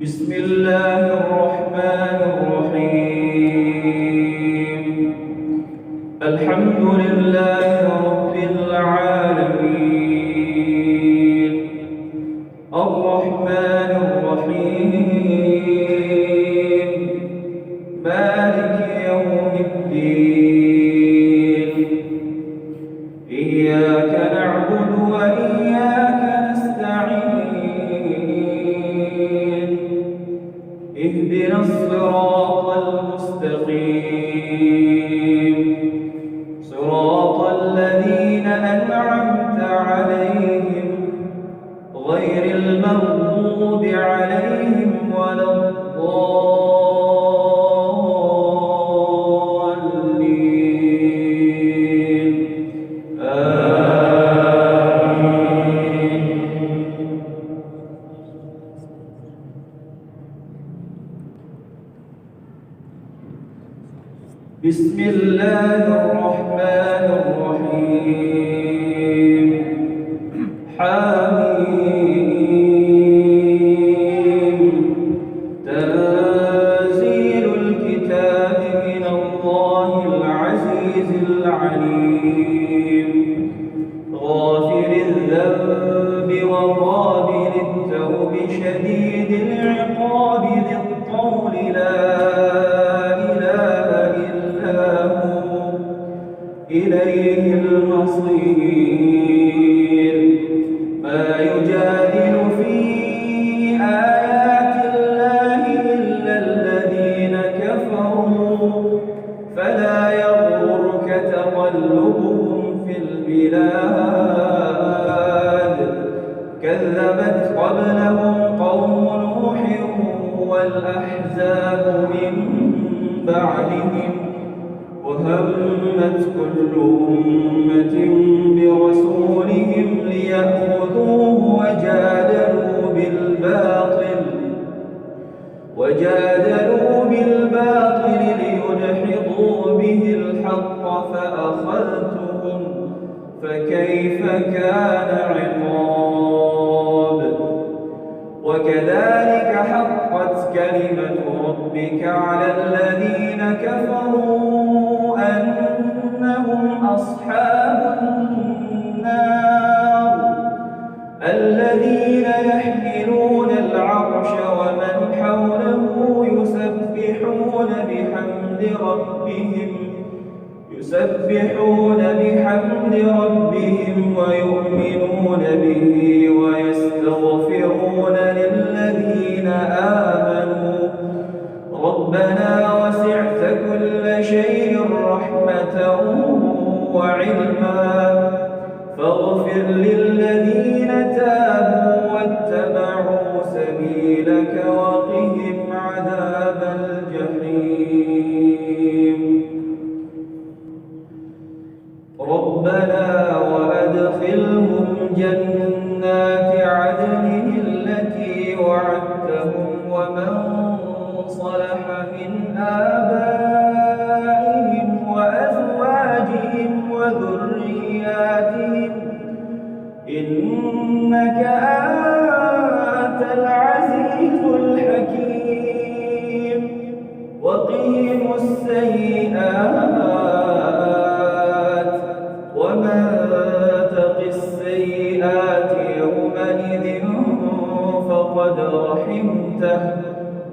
بسم الله الرحمن الرحيم. الحمد لله رب العالمين، الرحمن الرحيم، مالك يوم الدين. إياك نعبد وإياك نستعين. اهدنا الصراط المستقيم، صراط الذين أنعمت عليهم غير المغضوب عليهم ولا الضالين. آمين. بسم الله الرحمن الرحيم. حميم. تنزيل الكتاب من الله العزيز العليم، غافر الذنب وقابل التوب شديد العقاب ذي الطول لا إليه المصير. ما يجادل في آيات الله إلا الذين كفروا، فلا يغرك تقلبهم في البلاد. كذبت قبلهم قوم نوح والأحزاب من بعدهم، وهمت كل أمة برسولهم ليأخذوه وجادلوا بالباطل ليدحضوا به الحق فأخذتهم، فكيف كان عقاب. وكذلك حقت كلمة ربك على الذين كفروا أنهم أصحاب النار، الذين يحملون العرش ومن حوله يسبحون بحمد ربهم ويؤمنون به ويستغفرون للذين آمنوا ربنا وسعت كل شيء رحمة وعلما فاغفر للذين تابوا واتبعوا سبيلك وقهم عذاب الجحيم. ربنا وأدخلهم جنات عدن التي وعدتهم ومن صلح من آبائهم وأزواجهم وذرياتهم إنك أنت العزيز الحكيم. وقهم السيئات ومن تق السيئات يومئذ فقد رحمته،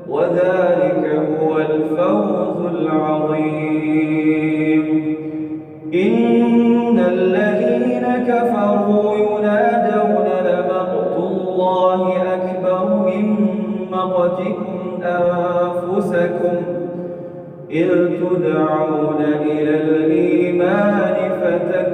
وذلك هو الفوز العظيم. إن الذين كفروا ينادون لمقت الله أكبر من مقتكم أنفسكم إذ تدعون إلى الإيمان فتكفرون.